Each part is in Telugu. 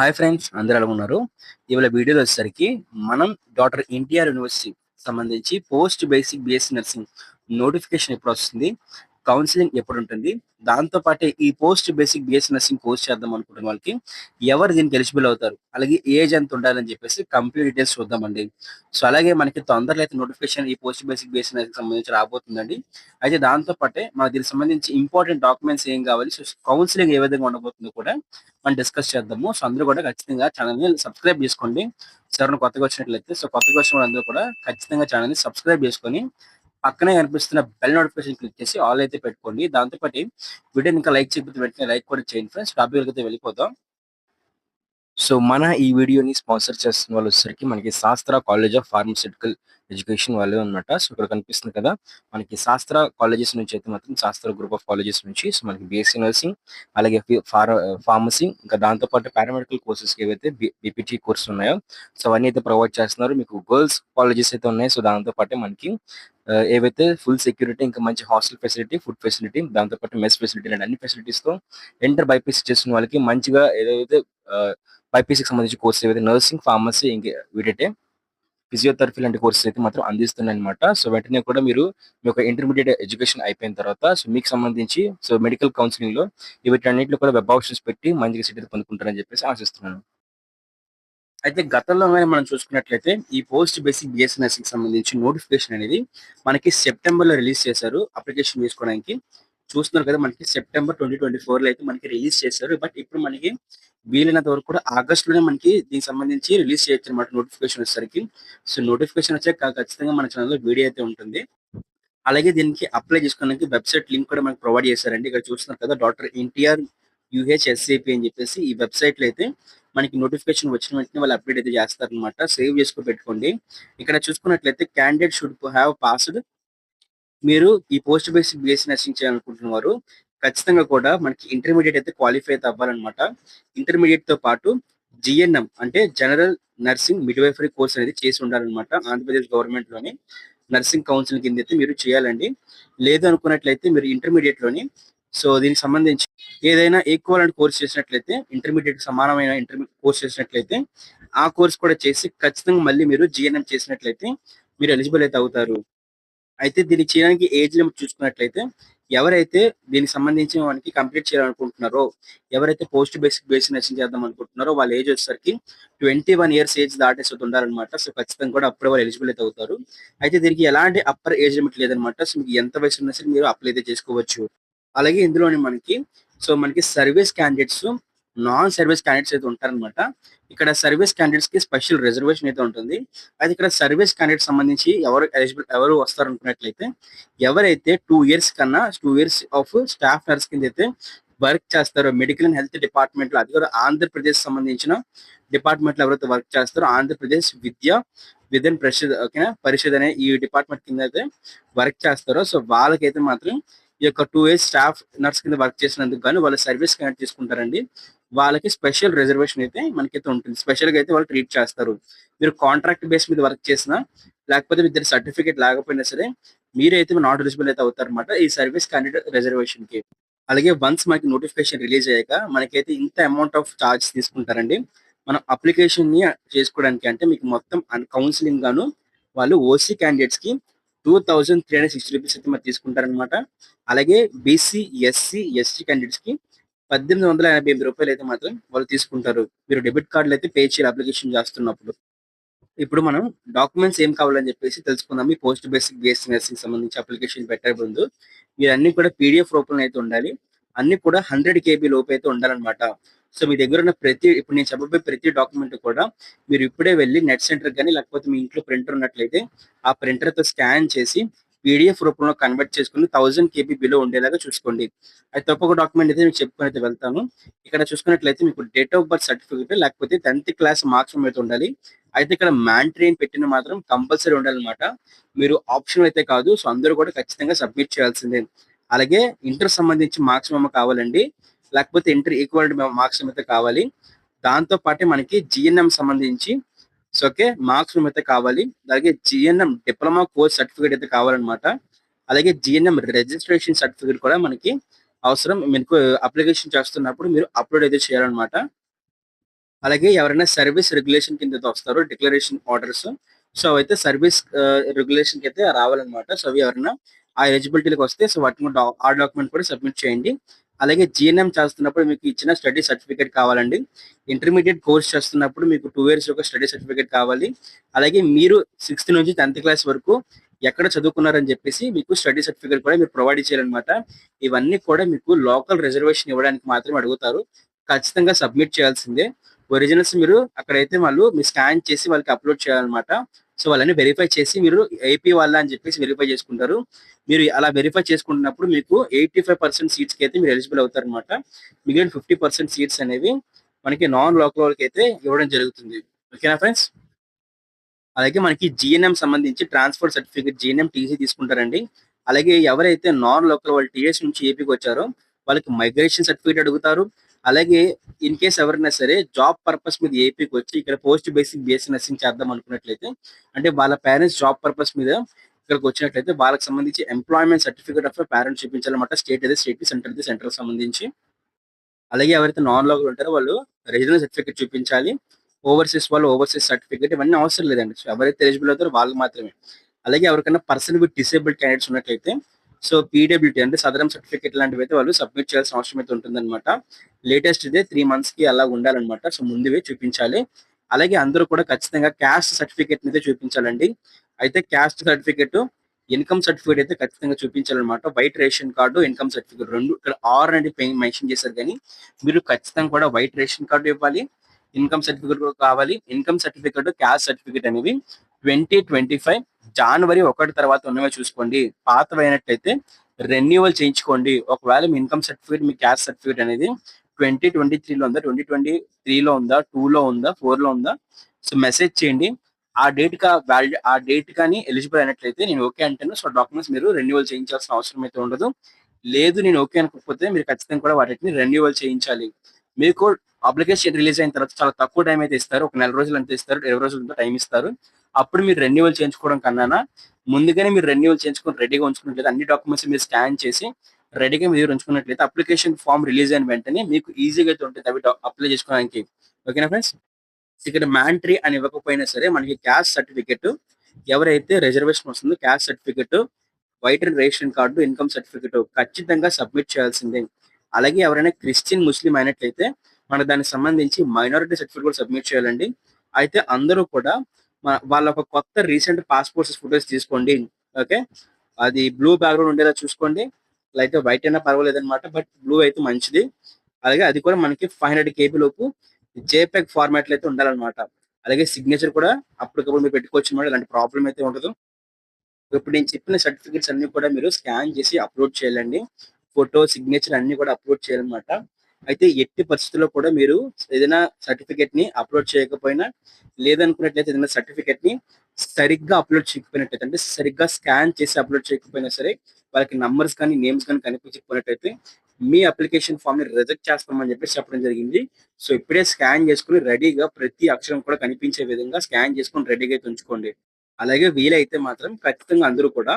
హాయ్ ఫ్రెండ్స్, అందరూ ఎలా ఉన్నారు? ఇవాళ వీడియోలో వచ్చేసరికి మనం డాక్టర్ ఎన్టీఆర్ యూనివర్సిటీ సంబంధించి post basic BSc nursing notification ఎప్పుడు వస్తుంది, కౌన్సిలింగ్ ఎప్పుడు ఉంటుంది, దాంతో పాటే ఈ post basic BSc nursing course చేద్దాం అనుకుంటున్న వాళ్ళకి ఎవరు దీనికి ఎలిజిబుల్ అవుతారు, అలాగే ఏజ్ ఎంత ఉండాలని చెప్పేసి కంప్లీట్ డీటెయిల్స్ చూద్దామండి. సో అలాగే మనకి తొందరలో అయితే నోటిఫికేషన్ ఈ పోస్ట్ బేసిక్ బిఎస్సీ నర్సింగ్ సంబంధించి రాబోతుందండి. అయితే దాంతో పాటే మనకు దీనికి సంబంధించి ఇంపార్టెంట్ డాక్యుమెంట్స్ ఏం కావాలి, సో కౌన్సిలింగ్ ఏ విధంగా ఉండబోతుందో కూడా మనం డిస్కస్ చేద్దాము. సో అందరూ కూడా ఖచ్చితంగా ఛానల్‌ని సబ్స్క్రైబ్ చేసుకోండి. సో ఎవరైనా కొత్తగా వచ్చినట్లయితే కొత్తగా వచ్చిన వాళ్ళందరూ కూడా ఖచ్చితంగా ఛానల్‌ని సబ్స్క్రైబ్ చేసుకొని, పక్కనే కనిపిస్తున్న బెల్ నోటిఫికేషన్ క్లిక్ చేసి ఆల్ అయితే పెట్టుకోండి. దాంతో పాటు వీడియోని ఇంకా లైక్ చేయకపోతే వెంటనే లైక్ కూడా చేయండి ఫ్రెండ్స్. టాపిక్‌లోకి అయితే వెళ్ళిపోదాం. సో మన ఈ వీడియోని స్పాన్సర్ చేస్తున్న వాళ్ళు వచ్చేసరికి మనకి శాస్త్ర కాలేజ్ ఆఫ్ ఫార్మాస్యూటికల్ ఎడ్యుకేషన్ వాళ్ళు అన్నమాట. సో ఇక్కడ కనిపిస్తుంది కదా, మనకి శాస్త్ర కాలేజెస్ నుంచి అయితే మాత్రం శాస్త్ర గ్రూప్ ఆఫ్ కాలేజెస్ నుంచి సో మనకి బీఎస్సీ నర్సింగ్, అలాగే ఫార్మసీ, ఇంకా దాంతో పాటు పారామెడికల్ కోర్సెస్ ఏవైతే బీపీటీ కోర్సెస్ ఉన్నాయో సో అవన్నీ అయితే ప్రొవైడ్ చేస్తున్నారు. మీకు గర్ల్స్ కాలేజెస్ అయితే ఉన్నాయి. సో దాంతో పాటు మనకి ఏవైతే ఫుల్ సెక్యూరిటీ, ఇంకా మంచి హాస్టల్ ఫెసిలిటీ, ఫుడ్ ఫెసిలిటీ, దాంతో పాటు మెస్ ఫెసిలిటీ అండ్ అన్ని ఫెసిలిటీస్ తో ఇంటర్ బైపీసీ చేసిన వాళ్ళకి మంచిగా ఏదైతే బైపీసీకి సంబంధించిన కోర్స్ ఏవైతే నర్సింగ్, ఫార్మసీ, ఇంకా వీటంటే ఫిజియోథెరపీ లాంటి కోర్సెస్ అయితే మాత్రం అందిస్తున్నాయన్నమాట. సో వెంటనే కూడా మీరు మీ యొక్క ఇంటర్మీడియట్ ఎడ్యుకేషన్ అయిపోయిన తర్వాత సో మీకు సంబంధించి సో మెడికల్ కౌన్సిలింగ్ లో వీటన్నిటిలో కూడా వెబ్ ఆప్షన్స్ పెట్టి మంచిగా సీట్ అయితే పొందుకుంటారని చెప్పేసి ఆశిస్తున్నాను. అయితే గతంలో గాని మనం చూసుకున్నట్లయితే ఈ పోస్ట్ బేసిక్ బిఎస్సీ నర్సింగ్ సంబంధించి నోటిఫికేషన్ అనేది మనకి సెప్టెంబర్ లో రిలీజ్ చేశారు అప్లికేషన్ చేసుకోవడానికి. చూస్తున్నారు కదా, మనకి సెప్టెంబర్ 2024 లో అయితే మనకి రిలీజ్ చేశారు. బట్ ఇప్పుడు మనకి వీలైనంత వరకు కూడా ఆగస్ట్ లోనే మనకి దీనికి సంబంధించి రిలీజ్ చేయొచ్చు అనమాట నోటిఫికేషన్ వచ్చేసరికి. సో నోటిఫికేషన్ వచ్చాక ఖచ్చితంగా మన ఛానల్లో వీడియో అయితే ఉంటుంది. అలాగే దీనికి అప్లై చేసుకోవడానికి వెబ్సైట్ లింక్ కూడా మనకు ప్రొవైడ్ చేశారండి. ఇక్కడ చూస్తున్నారు కదా, డాక్టర్ ఎన్టీఆర్ యూహెచ్ఎస్ఏపీ అని చెప్పేసి ఈ వెబ్సైట్ లో అయితే మనకి నోటిఫికేషన్ వచ్చిన వెంటనే వాళ్ళు అప్డేట్ అయితే చేస్తారనమాట. సేవ్ చేసుకొని పెట్టుకోండి. ఇక్కడ చూసుకున్నట్లయితే క్యాండిడేట్ షుడ్ హ్యావ్ పాస్డ్. మీరు ఈ పోస్ట్ బేసిక్ బిఎస్సీ నర్సింగ్ చేయాలనుకుంటున్నారు, ఖచ్చితంగా కూడా మనకి ఇంటర్మీడియట్ అయితే క్వాలిఫై అయితే అవ్వాలన్నమాట. ఇంటర్మీడియట్ తో పాటు జిఎన్ఎం అంటే జనరల్ నర్సింగ్ మిడ్వైఫరీ కోర్స్ అనేది చేసి ఉండాలన్నమాట. ఆంధ్రప్రదేశ్ గవర్నమెంట్ లోని నర్సింగ్ కౌన్సిల్ కింద అయితే మీరు చేయాలండి. లేదు అనుకున్నట్లయితే మీరు ఇంటర్మీడియట్ లోని సో దీనికి సంబంధించి ఏదైనా ఈక్వలెంట్ కోర్స్ చేసినట్లయితే, ఇంటర్మీడియట్ సమానమైన ఇంటర్మీడియట్ కోర్స్ చేసినట్లయితే ఆ కోర్స్ కూడా చేసి ఖచ్చితంగా మళ్ళీ మీరు జిఎన్ఎం చేసినట్లయితే మీరు ఎలిజిబుల్ అయితే అవుతారు. అయితే దీన్ని చేయడానికి ఏజ్ లిమిట్ చూసుకున్నట్లయితే ఎవరైతే దీనికి సంబంధించి మనకి కంప్లీట్ చేయాలనుకుంటున్నారో, ఎవరైతే పోస్ట్ బేసిక్ బేసిక్ నర్సింగ్ చేద్దాం అనుకుంటున్నారో వాళ్ళ ఏజ్ వచ్చేసరికి 21 ఇయర్స్ ఏజ్ దాటేసి ఉండాలన్నమాట. సో ఖచ్చితంగా కూడా అప్పుడే వాళ్ళు ఎలిజిబుల్ అయితే అవుతారు. అయితే దీనికి ఎలాంటి అప్పర్ ఏజ్ లిమిట్ లేదనమాట. సో మీకు ఎంత వయసు ఉన్నా సరే మీరు అప్లై అయితే చేసుకోవచ్చు. అలాగే ఇందులోని మనకి మనకి service candidates, non service candidates అయితే ఉంటారనమాట. ఇక్కడ సర్వీస్ క్యాండిడేట్స్ కి స్పెషల్ రిజర్వేషన్ అయితే ఉంటుంది. అయితే ఇక్కడ సర్వీస్ క్యాండిడేట్ సంబంధించి ఎవరు ఎలిజిబుల్ ఎవరు వస్తారు అనుకున్నట్లయితే, ఎవరైతే 2 ఇయర్స్ కన్నా 2 ఇయర్స్ ఆఫ్ స్టాఫ్ నర్స్ కింద అయితే వర్క్ చేస్తారో మెడికల్ అండ్ హెల్త్ డిపార్ట్మెంట్ లో, అది కూడా ఆంధ్రప్రదేశ్ సంబంధించిన డిపార్ట్మెంట్ లో ఎవరైతే వర్క్ చేస్తారో ఆంధ్రప్రదేశ్ విద్యన్ పరిషత్, ఓకేనా, పరిషత్ అనే ఈ డిపార్ట్మెంట్ కింద అయితే వర్క్ చేస్తారో సో వాళ్ళకైతే మాత్రం ఈ యొక్క 2 ఇయర్స్ స్టాఫ్ నర్స్ కింద వర్క్ చేసినందుకు గాను వాళ్ళు సర్వీస్ కనెక్ట్ తీసుకుంటారండి. వాళ్ళకి స్పెషల్ రిజర్వేషన్ అయితే మనకైతే ఉంటుంది. స్పెషల్ గా అయితే వాళ్ళు ట్రీట్ చేస్తారు. మీరు కాంట్రాక్ట్ బేస్ మీద వర్క్ చేసినా, లేకపోతే మీ దగ్గర సర్టిఫికేట్ లేకపోయినా సరే మీరైతే నాట్ ఎలిజిబుల్ అయితే అవుతారన్నమాట ఈ సర్వీస్ క్యాండిడేట్ రిజర్వేషన్ కి. అలాగే వన్స్ మనకి నోటిఫికేషన్ రిలీజ్ అయ్యాక మనకైతే ఇంత అమౌంట్ ఆఫ్ చార్జ్ తీసుకుంటారండి. మనం అప్లికేషన్ ని చేసుకోవడానికి, అంటే మీకు మొత్తం కౌన్సిలింగ్ గాను వాళ్ళు ఓసీ క్యాండిడేట్స్ కి 2360 రూపీస్ అయితే మరి తీసుకుంటారనమాట. అలాగే బీసీ, ఎస్సీ, ఎస్టీ క్యాండిడేట్స్ కి 1888 రూపాయలు అయితే మాత్రం వాళ్ళు తీసుకుంటారు. మీరు డెబిట్ కార్డులు అయితే పే చేయాలి అప్లికేషన్ చేస్తున్నప్పుడు. ఇప్పుడు మనం డాక్యుమెంట్స్ ఏం కావాలని చెప్పేసి తెలుసుకుందాం. ఈ పోస్ట్ బేసిక్ బిఎస్సీ నర్సింగ్ సంబంధించి అప్లికేషన్ పెట్టే ముందు మీరన్నీ కూడా పీడిఎఫ్ రూపంలో అయితే ఉండాలి. అన్ని కూడా 100 కేబీ లోపు అయితే ఉండాలన్నమాట. సో మీ దగ్గర ఉన్న ఇప్పుడు నేను చెప్పబోయే ప్రతి డాక్యుమెంట్ కూడా మీరు ఇప్పుడే వెళ్ళి నెట్ సెంటర్ కానీ, లేకపోతే మీ ఇంట్లో ప్రింటర్ ఉన్నట్లయితే ఆ ప్రింటర్ తో స్కాన్ చేసి పీడిఎఫ్ రూపంలో కన్వర్ట్ చేసుకుని 1000 కేబీ బిలో ఉండేలాగా చూసుకోండి. అయితే ఒక్కొక్క డాక్యుమెంట్ అయితే మీకు చెప్పుకొని అయితే వెళ్తాను. ఇక్కడ చూసుకున్నట్లయితే మీకు డేట్ ఆఫ్ బర్త్ సర్టిఫికేట్, లేకపోతే 10th క్లాస్ మార్క్స్ అయితే ఉండాలి. అయితే ఇక్కడ మ్యాండటరీ అని పెట్టిన మాత్రం కంపల్సరీ ఉండాలన్నమాట. మీరు ఆప్షనల్ అయితే కాదు. సో అందరూ కూడా ఖచ్చితంగా సబ్మిట్ చేయాల్సిందే. అలాగే ఇంటర్ సంబంధించి మార్క్స్ మెమో కావాలండి. లేకపోతే ఇంటర్ ఈక్వల్ మార్క్స్ అయితే కావాలి. దాంతో పాటే మనకి జిఎన్ఎం సంబంధించి సో ఓకే మార్క్స్ మెమో అయితే కావాలి. అలాగే జిఎన్ఎం డిప్లొమా కోర్స్ సర్టిఫికేట్ అయితే కావాలన్నమాట. అలాగే జిఎన్ఎం రిజిస్ట్రేషన్ సర్టిఫికేట్ కూడా మనకి అవసరం. మీకు అప్లికేషన్ చేస్తున్నప్పుడు మీరు అప్లోడ్ అయితే చేయాలన్నమాట. అలాగే ఎవరైనా సర్వీస్ రెగ్యులేషన్ కింద వస్తారో డిక్లరేషన్ ఆర్డర్స్, సో అవైతే సర్వీస్ రెగ్యులేషన్ కి అయితే రావాలన్నమాట. సో అవి ఎవరైనా ఆ ఎలిజిబిలిటీకి వస్తే సో వాటిని కూడా ఆ డాక్యుమెంట్ కూడా సబ్మిట్ చేయండి. అలాగే జీఎన్ఎం చేస్తున్నప్పుడు మీకు ఇచ్చిన స్టడీ సర్టిఫికేట్ కావాలండి. ఇంటర్మీడియట్ కోర్స్ చేస్తున్నప్పుడు మీకు 2 years యొక్క స్టడీ సర్టిఫికేట్ కావాలి. అలాగే మీరు 6th నుంచి 10th క్లాస్ వరకు ఎక్కడ చదువుకున్నారని చెప్పేసి మీకు స్టడీ సర్టిఫికేట్ కూడా మీరు ప్రొవైడ్ చేయాలన్నమాట. ఇవన్నీ కూడా మీకు లోకల్ రిజర్వేషన్ ఇవ్వడానికి మాత్రమే అడుగుతారు. ఖచ్చితంగా సబ్మిట్ చేయాల్సిందే. ఒరిజినల్స్ మీరు అక్కడైతే వాళ్ళు మీరు స్కాన్ చేసి వాళ్ళకి అప్లోడ్ చేయాలన్నమాట. సో వాళ్ళని వెరిఫై చేసి మీరు ఏపీ వాళ్ళ అని చెప్పేసి వెరిఫై చేసుకుంటారు. మీరు అలా వెరిఫై చేసుకుంటున్నప్పుడు మీకు 85% సీట్స్కి అయితే మీరు ఎలిజిబుల్ అవుతారనమాట. మిగిలిన 50% సీట్స్ అనేవి మనకి నాన్ లోకల్ వాళ్ళకి అయితే ఇవ్వడం జరుగుతుంది. ఓకేనా ఫ్రెండ్స్? అలాగే మనకి జీఎన్ఎం సంబంధించి ట్రాన్స్‌ఫర్ సర్టిఫికేట్ జీఎన్ఎం టీసీ తీసుకుంటారండి. అలాగే ఎవరైతే నాన్ లోకల్ వాళ్ళు టీఎస్ నుంచి ఏపీకి వచ్చారో వాళ్ళకి మైగ్రేషన్ సర్టిఫికేట్ అడుగుతారు. అలాగే ఇన్ కేస్ ఎవరైనా సరే జాబ్ పర్పస్ మీద ఏపీకి వచ్చి ఇక్కడ పోస్ట్ బేసిక్ బీఎస్సీ నర్సింగ్ చేద్దాం అనుకున్నట్లయితే, అంటే వాళ్ళ పేరెంట్స్ జాబ్ పర్పస్ మీద ఇక్కడికి వచ్చినట్లయితే వాళ్ళకి సంబంధించి ఎంప్లాయ్‌మెంట్ సర్టిఫికేట్ ఆఫ్ పేరెంట్స్ చూపించాలన్నమాట. స్టేట్ అయితే స్టేట్‌కి, సెంట్రల్ అయితే సెంట్రల్‌కి సంబంధించి. అలాగే ఎవరైతే నాన్ లోకల్ ఉంటారో వాళ్ళు రెసిడెన్స్ సర్టిఫికేట్ చూపించాలి. ఓవర్సీస్ వాళ్ళు ఓవర్సీస్ సర్టిఫికేట్ ఇవన్నీ అవసరం లేదండి. సో ఎవరైతే ఎలిజిబుల్ అవుతారో వాళ్ళు మాత్రమే. అలాగే ఎవరికైనా పర్సన్ విత్ డిసేబుల్డ్ క్యాండిడేట్స్ ఉన్నట్లయితే సో పీడబ్ల్యూటీ అంటే సదరం సర్టిఫికేట్ లాంటివి అయితే వాళ్ళు సబ్మిట్ చేయాల్సిన అవసరం అయితే ఉంటుందన్నమాట. లేటెస్ట్ ఇదే 3 months అలా ఉండాలన్నమాట. సో ముందువే చూపించాలి. అలాగే అందరూ కూడా ఖచ్చితంగా క్యాస్ట్ సర్టిఫికేట్ అయితే చూపించాలండి. అయితే క్యాస్ట్ సర్టిఫికేట్, ఇన్కమ్ సర్టిఫికేట్ అయితే ఖచ్చితంగా చూపించాలన్నమాట. White ration card, income certificate 2 ఇక్కడ ఆర్ అనేది మెన్షన్ చేశారు కానీ మీరు ఖచ్చితంగా కూడా వైట్ రేషన్ కార్డు ఇవ్వాలి. ఇన్కమ్ సర్టిఫికేట్ కూడా కావాలి. ఇన్కమ్ సర్టిఫికేట్, క్యాస్ట్ సర్టిఫికేట్ అనేవి 2025 జనవరి 1 తర్వాత ఉన్నవే చూసుకోండి. పాతవైనట్టయితే రెన్యువల్ చేయించుకోండి. ఒకవేళ మీ ఇన్కమ్ సర్టిఫికేట్, మీ క్యాస్ట్ సర్టిఫికేట్ అనేది 2023లో ఉందా, 2023లో ఉందా, 2లో ఉందా, 4లో ఉందా, సో మెసేజ్ చేయండి. ఆ డేట్ కానీ ఎలిజిబుల్ అయినట్లయితే నేను ఓకే అంటాను. సో డాక్యుమెంట్స్ మీరు రెన్యువల్ చేయించాల్సిన అవసరం అయితే ఉండదు. లేదు నేను ఓకే అనుకోకపోతే మీరు ఖచ్చితంగా కూడా వాటిని రెన్యువల్ చేయించాలి. మీకు అప్లికేషన్ రిలీజ్ అయిన తర్వాత చాలా తక్కువ టైం అయితే ఇస్తారు. ఒక నెల రోజులు అంతే ఇస్తారు. 20 రోజులు టైం ఇస్తారు. అప్పుడు మీరు రెన్యువల్ చేయించుకోవడం కన్నానా ముందుగానే మీరు రెన్యువల్ చేయించుకొని రెడీగా ఉంచుకున్నట్లయితే అన్ని డాక్యుమెంట్స్ మీరు స్కాన్ చేసి రెడీగా మీరు ఉంచుకున్నట్లయితే అప్లికేషన్ ఫామ్ రిలీజ్ అయిన వెంటనే మీకు ఈజీగా అయితే ఉంటుంది అవి అప్లై చేసుకోవడానికి. ఓకేనా ఫ్రెండ్స్? ఇక్కడ మ్యాండటరీ అని ఇవ్వకపోయినా సరే మనకి క్యాస్ట్ సర్టిఫికేట్, ఎవరైతే రిజర్వేషన్ వస్తుందో caste certificate, white ration card, income certificate ఖచ్చితంగా సబ్మిట్ చేయాల్సిందే. అలాగే ఎవరైనా క్రిస్టియన్, ముస్లిం అయినట్లయితే మనకు దానికి సంబంధించి మైనారిటీ సర్టిఫికేట్ కూడా సబ్మిట్ చేయాలండి. అయితే అందరూ కూడా వాళ్ళ ఒక కొత్త రీసెంట్ పాస్పోర్ట్ ఫోటోస్ తీసుకోండి. ఓకే, అది బ్లూ బ్యాక్గ్రౌండ్ ఉండేలా చూసుకోండి. అయితే వైట్ అయినా పర్వాలేదన్నమాట, బట్ బ్లూ అయితే మంచిది. అలాగే అది కూడా మనకి 500 KB లోపు జేపెగ్ ఫార్మాట్ లో అయితే ఉండాలన్నమాట. అలాగే సిగ్నేచర్ కూడా అప్పటికప్పుడు మీరు పెట్టుకోవచ్చు అన్నమాట. ఇలాంటి ప్రాబ్లం అయితే ఉండదు. ఇప్పుడు నేను చెప్పిన సర్టిఫికేట్స్ అన్ని కూడా మీరు స్కాన్ చేసి అప్లోడ్ చేయాలండి. ఫోటో, సిగ్నేచర్ అన్ని కూడా అప్లోడ్ చేయాలన్నమాట. అయితే ఎట్టి పరిస్థితుల్లో కూడా మీరు ఏదైనా సర్టిఫికేట్ ని అప్లోడ్ చేయకపోయినా, లేదనుకున్నట్లయితే ఏదైనా సర్టిఫికేట్ ని సరిగ్గా అప్లోడ్ చేయకపోయినట్లయితే, అంటే సరిగ్గా స్కాన్ చేసి అప్లోడ్ చేయకపోయినా సరే, వాళ్ళకి నంబర్స్ కానీ నేమ్స్ కానీ కనిపించకపోయినట్టయితే మీ అప్లికేషన్ ఫామ్ ని రిజెక్ట్ చేస్తామని చెప్పేసి చెప్పడం జరిగింది. సో ఇప్పుడే స్కాన్ చేసుకుని రెడీగా ప్రతి అక్షరం కూడా కనిపించే విధంగా స్కాన్ చేసుకుని రెడీగా అయితే ఉంచుకోండి. అలాగే వీలైతే మాత్రం ఖచ్చితంగా అందరూ కూడా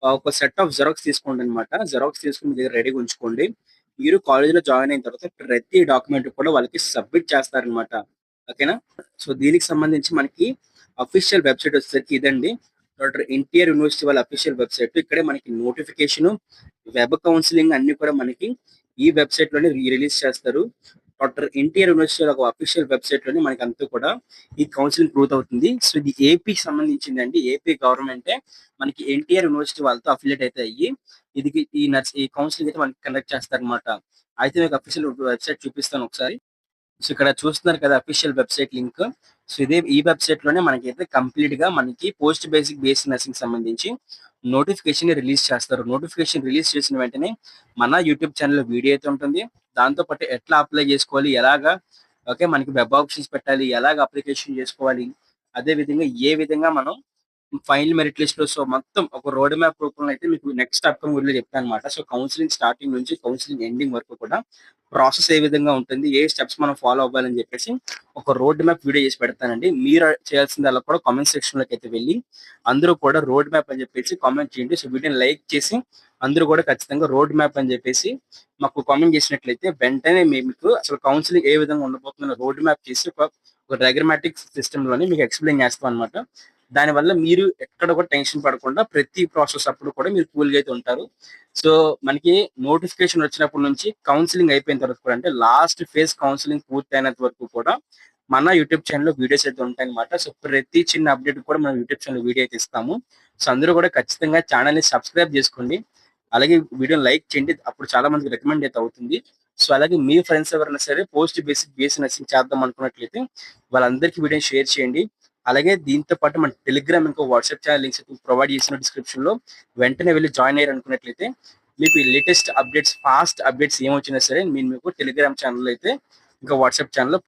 ఒక సెట్ ఆఫ్ జెరాక్స్ తీసుకోండి అనమాట. జెరాక్స్ తీసుకొని మీ దగ్గర రెడీగా ఉంచుకోండి. మీరు కాలేజ్‌లో జాయిన్ అయిన తర్వాత ప్రతి డాక్యుమెంట్ కూడా వాళ్ళకి సబ్మిట్ చేస్తారనమాట. ఓకేనా? సో దీనికి సంబంధించి మనకి అఫీషియల్ వెబ్‌సైట్ వచ్చేసరికి ఇదండి. డాక్టర్ ఎన్‌టిఆర్ యూనివర్సిటీ వాళ్ళ అఫీషియల్ వెబ్‌సైట్. ఇక్కడే మనకి నోటిఫికేషను, వెబ్ కౌన్సెలింగ్ అన్నీ కూడా మనకి ఈ వెబ్‌సైట్‌లోనే రిలీజ్ చేస్తారు. డాక్టర్ ఎన్‌టిఆర్ యూనివర్సిటీ వాళ్ళ అఫీషియల్ వెబ్‌సైట్‌లోనే మనకంతా కూడా ఈ కౌన్సెలింగ్ పూర్తవుతుంది. సో ఇది ఏపీకి సంబంధించిందండి. ఏపీ గవర్నమెంటే మనకి ఎన్టీఆర్ యూనివర్సిటీ వాళ్ళతో అఫిలియేట్ అయితే అయ్యి ఇది ఈ కౌన్సిలింగ్ అయితే మనకి కండక్ట్ చేస్తారనమాట. అయితే మీకు అఫీషియల్ వెబ్‌సైట్ చూపిస్తాను ఒకసారి. సో ఇక్కడ చూస్తున్నారు కదా అఫీషియల్ వెబ్‌సైట్ లింక్. సో ఈ వెబ్‌సైట్‌లోనే మనకైతే కంప్లీట్‌గా మనకి పోస్ట్ బేసిక్ బీఎస్సీ నర్సింగ్ సంబంధించి నోటిఫికేషన్ రిలీజ్ చేస్తారు. నోటిఫికేషన్ రిలీజ్ చేసిన వెంటనే మన యూట్యూబ్ ఛానెల్‌లో వీడియో అయితే ఉంటుంది. దాంతో పాటు ఎట్లా అప్లై చేసుకోవాలి, ఎలాగా ఓకే మనకి వెబ్ ఆప్షన్స్ పెట్టాలి, ఎలాగ అప్లికేషన్ చేసుకోవాలి, అదే విధంగా ఏ విధంగా మనం ఫైనల్ మెరిట్ లిస్ట్ లో సో మొత్తం ఒక రోడ్ మ్యాప్ రూపంలో అయితే మీకు నెక్స్ట్ అప్కమింగ్ వీడియో చెప్తాను అనమాట. సో కౌన్సిలింగ్ స్టార్టింగ్ నుంచి కౌన్సిలింగ్ ఎండింగ్ వరకు కూడా ప్రాసెస్ ఏ విధంగా ఉంటుంది, ఏ స్టెప్స్ మనం ఫాలో అవ్వాలని చెప్పేసి ఒక రోడ్ మ్యాప్ వీడియో చేసి పెడతానండి. మీరు చేయాల్సింది అలా కూడా కామెంట్ సెక్షన్ లోకి అయితే వెళ్ళి అందరూ కూడా రోడ్ మ్యాప్ అని చెప్పేసి కామెంట్ చేయండి. సో వీడియోని లైక్ చేసి అందరూ కూడా ఖచ్చితంగా రోడ్ మ్యాప్ అని చెప్పేసి మాకు కామెంట్ చేసినట్లయితే వెంటనే మీకు అసలు కౌన్సిలింగ్ ఏ విధంగా ఉండబోతుందో రోడ్ మ్యాప్ చేసి ఒక డయాగ్రమాటిక్ సిస్టమ్ లోని మీకు ఎక్స్ప్లెయిన్ చేస్తాం అనమాట. దానివల్ల మీరు ఎక్కడ కూడా టెన్షన్ పడకుండా ప్రతి ప్రాసెస్ అప్పుడు కూడా మీరు కూల్ గా అయితే ఉంటారు. సో మనకి నోటిఫికేషన్ వచ్చినప్పటి నుంచి కౌన్సిలింగ్ అయిపోయిన తర్వాత కూడా, అంటే లాస్ట్ ఫేజ్ కౌన్సిలింగ్ పూర్తి అయినంత వరకు కూడా మన యూట్యూబ్ ఛానల్లో వీడియోస్ అయితే ఉంటాయి అనమాట. సో ప్రతి చిన్న అప్డేట్ కూడా మనం యూట్యూబ్ ఛానల్ వీడియో అయితే ఇస్తాము. సో అందరూ కూడా ఖచ్చితంగా ఛానల్ ని సబ్స్క్రైబ్ చేసుకోండి, అలాగే వీడియో లైక్ చేయండి, అప్పుడు చాలా మందికి రికమెండ్ అయితే అవుతుంది. సో అలాగే మీ ఫ్రెండ్స్ ఎవరైనా సరే పోస్ట్ బేసిక్ బిఎస్సీ నర్సింగ్ చేద్దాం అనుకున్నట్లయితే వాళ్ళందరికీ వీడియో షేర్ చేయండి. అలాగే దీంతో పాటు మన టెలిగ్రామ్ ఇంకో వాట్సాప్ ఛానల్ లింక్స్ ప్రొవైడ్ చేసిన డిస్క్రిప్షన్ లో వెంటనే వెళ్ళి జాయిన్ అయ్యారు అనుకున్నట్లయితే మీకు లేటెస్ట్ అప్డేట్స్, ఫాస్ట్ అప్డేట్స్ ఏమొచ్చినా సరే మీకు టెలిగ్రామ్ ఛానల్ అయితే ఇంకా వాట్సాప్ ఛానల్